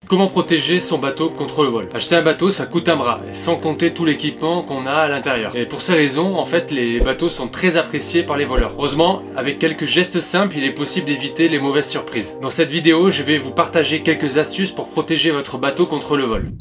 Comment protéger son bateau contre le vol? Acheter un bateau, ça coûte un bras, sans compter tout l'équipement qu'on a à l'intérieur. Et pour ces raisons, en fait, les bateaux sont très appréciés par les voleurs. Heureusement, avec quelques gestes simples, il est possible d'éviter les mauvaises surprises. Dans cette vidéo, je vais vous partager quelques astuces pour protéger votre bateau contre le vol.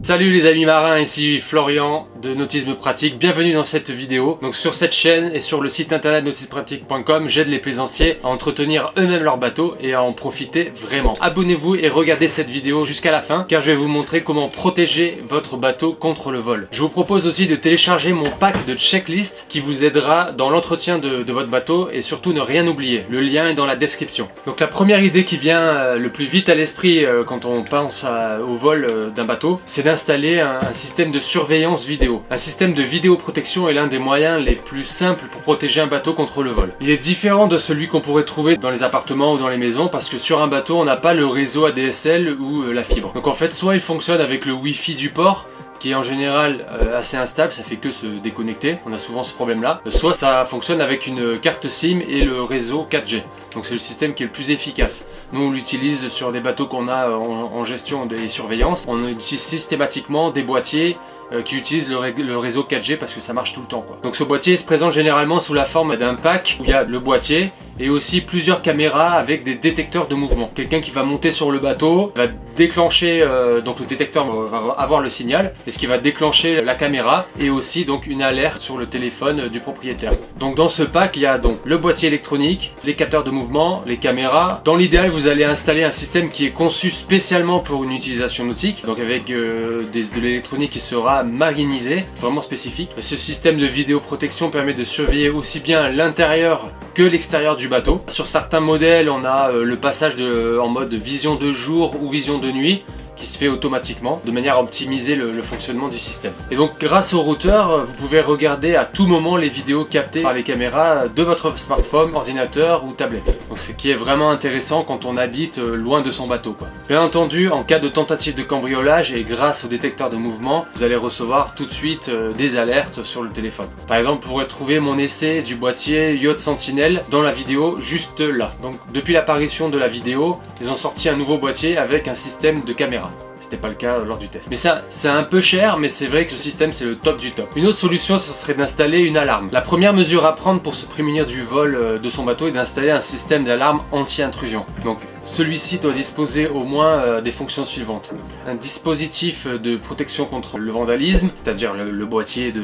Salut les amis marins, ici Florian de Nautisme Pratique, bienvenue dans cette vidéo. Donc sur cette chaîne et sur le site internet nautismepratique.com, j'aide les plaisanciers à entretenir eux-mêmes leur bateau et à en profiter vraiment. Abonnez-vous et regardez cette vidéo jusqu'à la fin car je vais vous montrer comment protéger votre bateau contre le vol. Je vous propose aussi de télécharger mon pack de checklist qui vous aidera dans l'entretien de votre bateau et surtout ne rien oublier. Le lien est dans la description. Donc la première idée qui vient le plus vite à l'esprit quand on pense au vol d'un bateau, c'est d'installer un système de surveillance vidéo. Un système de vidéoprotection est l'un des moyens les plus simples pour protéger un bateau contre le vol. Il est différent de celui qu'on pourrait trouver dans les appartements ou dans les maisons parce que sur un bateau on n'a pas le réseau ADSL ou la fibre. Donc en fait soit il fonctionne avec le Wi-Fi du port qui est en général assez instable, ça fait que se déconnecter, on a souvent ce problème là, soit ça fonctionne avec une carte SIM et le réseau 4G, donc c'est le système qui est le plus efficace. Nous on l'utilise sur des bateaux qu'on a en gestion et surveillance, on utilise systématiquement des boîtiers qui utilisent le réseau 4G parce que ça marche tout le temps, quoi. Donc ce boîtier se présente généralement sous la forme d'un pack où il y a le boîtier et aussi plusieurs caméras avec des détecteurs de mouvement. Quelqu'un qui va monter sur le bateau va déclencher, donc le détecteur va avoir le signal et ce qui va déclencher la caméra et aussi donc une alerte sur le téléphone du propriétaire. Donc dans ce pack il y a donc le boîtier électronique, les capteurs de mouvement, les caméras. Dans l'idéal vous allez installer un système qui est conçu spécialement pour une utilisation nautique, donc avec de l'électronique qui sera marinisée, vraiment spécifique. Ce système de vidéoprotection permet de surveiller aussi bien l'intérieur que l'extérieur du bateau. Sur certains modèles on a le passage en mode vision de jour ou vision de nuit qui se fait automatiquement de manière à optimiser le fonctionnement du système. Et donc grâce au routeur, vous pouvez regarder à tout moment les vidéos captées par les caméras de votre smartphone, ordinateur ou tablette. Donc ce qui est vraiment intéressant quand on habite loin de son bateau, quoi. Bien entendu, en cas de tentative de cambriolage et grâce au détecteur de mouvement, vous allez recevoir tout de suite des alertes sur le téléphone. Par exemple, vous pourrez trouver mon essai du boîtier Yacht Sentinel dans la vidéo juste là. Donc depuis l'apparition de la vidéo, ils ont sorti un nouveau boîtier avec un système de caméra. C'était pas le cas lors du test. Mais ça, c'est un peu cher, mais c'est vrai que ce système c'est le top du top. Une autre solution, ce serait d'installer une alarme. La première mesure à prendre pour se prémunir du vol de son bateau est d'installer un système d'alarme anti-intrusion. Donc celui-ci doit disposer au moins des fonctions suivantes. Un dispositif de protection contre le vandalisme, c'est-à-dire le boîtier de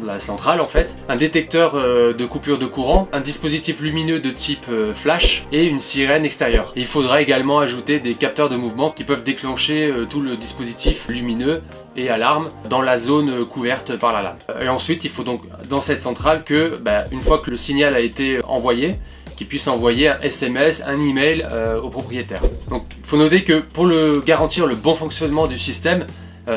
la centrale en fait, un détecteur de coupure de courant, un dispositif lumineux de type flash et une sirène extérieure. Et il faudra également ajouter des capteurs de mouvement qui peuvent déclencher tout le dispositif lumineux et alarme dans la zone couverte par l'alarme. Et ensuite il faut donc dans cette centrale que une fois que le signal a été envoyé, qu'il puisse envoyer un SMS, un email au propriétaire. Donc il faut noter que pour garantir le bon fonctionnement du système,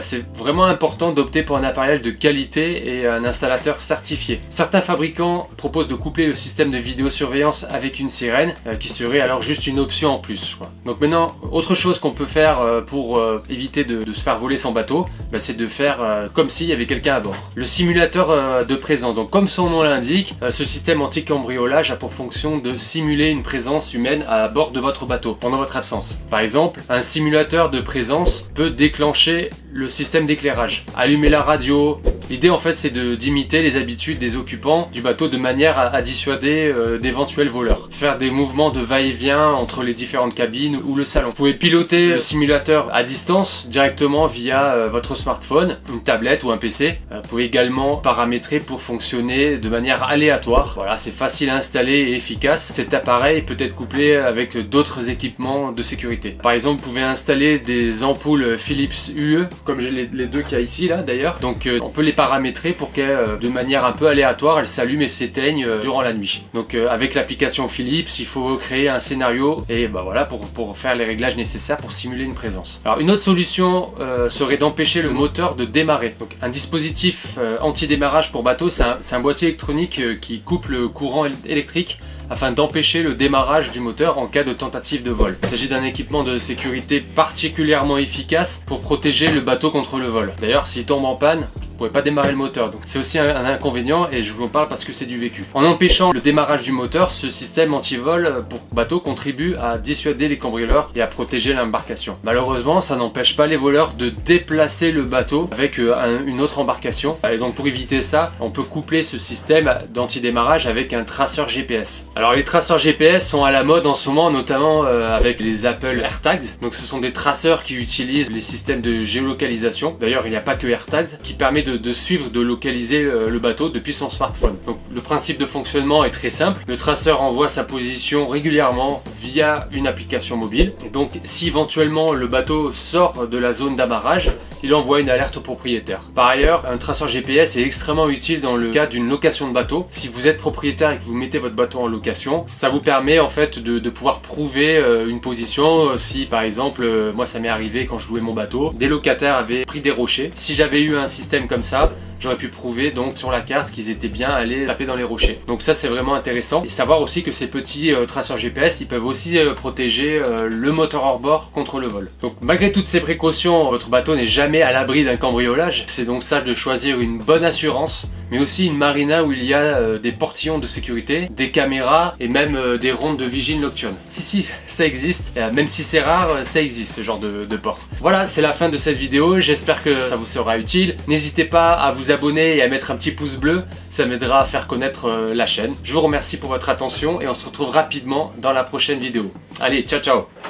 c'est vraiment important d'opter pour un appareil de qualité et un installateur certifié. Certains fabricants proposent de coupler le système de vidéosurveillance avec une sirène qui serait alors juste une option en plus, quoi. Donc maintenant, autre chose qu'on peut faire pour éviter de se faire voler son bateau, c'est de faire comme s'il y avait quelqu'un à bord. Le simulateur de présence, donc comme son nom l'indique, ce système anti-cambriolage a pour fonction de simuler une présence humaine à bord de votre bateau pendant votre absence. Par exemple, un simulateur de présence peut déclencher le système d'éclairage, allumer la radio. L'idée en fait c'est d'imiter les habitudes des occupants du bateau de manière à dissuader d'éventuels voleurs. Faire des mouvements de va-et-vient entre les différentes cabines ou le salon. Vous pouvez piloter le simulateur à distance directement via votre smartphone, une tablette ou un PC. Vous pouvez également paramétrer pour fonctionner de manière aléatoire. Voilà, c'est facile à installer et efficace. Cet appareil peut être couplé avec d'autres équipements de sécurité. Par exemple, vous pouvez installer des ampoules Philips UE comme j'ai les deux qu'il y a ici là d'ailleurs. Donc on peut les paramétrer pour qu'elles de manière un peu aléatoire elles s'allument et s'éteignent durant la nuit. Donc avec l'application Philips il faut créer un scénario et voilà pour faire les réglages nécessaires pour simuler une présence. Alors une autre solution serait d'empêcher le moteur de démarrer. Donc un dispositif anti-démarrage pour bateau, c'est un boîtier électronique qui coupe le courant électrique afin d'empêcher le démarrage du moteur en cas de tentative de vol. Il s'agit d'un équipement de sécurité particulièrement efficace pour protéger le bateau contre le vol. D'ailleurs, s'il tombe en panne, vous pourrez pas démarrer le moteur. Donc c'est aussi un inconvénient et je vous en parle parce que c'est du vécu. En empêchant le démarrage du moteur, ce système anti-vol pour bateau contribue à dissuader les cambrioleurs et à protéger l'embarcation. Malheureusement, ça n'empêche pas les voleurs de déplacer le bateau avec une autre embarcation. Et donc pour éviter ça, on peut coupler ce système d'anti-démarrage avec un traceur GPS. Alors les traceurs GPS sont à la mode en ce moment, notamment avec les Apple AirTags. Donc ce sont des traceurs qui utilisent les systèmes de géolocalisation. D'ailleurs, il n'y a pas que AirTags qui permet de suivre, de localiser le bateau depuis son smartphone. Donc le principe de fonctionnement est très simple. Le traceur envoie sa position régulièrement via une application mobile. Et donc si éventuellement le bateau sort de la zone d'amarrage, il envoie une alerte au propriétaire. Par ailleurs, un traceur GPS est extrêmement utile dans le cas d'une location de bateau. Si vous êtes propriétaire et que vous mettez votre bateau en location, ça vous permet en fait de pouvoir prouver une position. Si par exemple, moi ça m'est arrivé quand je louais mon bateau, des locataires avaient pris des rochers. Si j'avais eu un système comme ça, j'aurais pu prouver donc sur la carte qu'ils étaient bien allés taper dans les rochers. Donc ça c'est vraiment intéressant. Et savoir aussi que ces petits traceurs GPS, ils peuvent aussi protéger le moteur hors bord contre le vol. Donc malgré toutes ces précautions, votre bateau n'est jamais à l'abri d'un cambriolage. C'est donc sage de choisir une bonne assurance, mais aussi une marina où il y a des portillons de sécurité, des caméras et même des rondes de vigile nocturne. Si, ça existe. Même si c'est rare, ça existe ce genre de port. Voilà, c'est la fin de cette vidéo. J'espère que ça vous sera utile. N'hésitez pas à vous abonner et à mettre un petit pouce bleu. Ça m'aidera à faire connaître la chaîne. Je vous remercie pour votre attention et on se retrouve rapidement dans la prochaine vidéo. Allez, ciao ciao!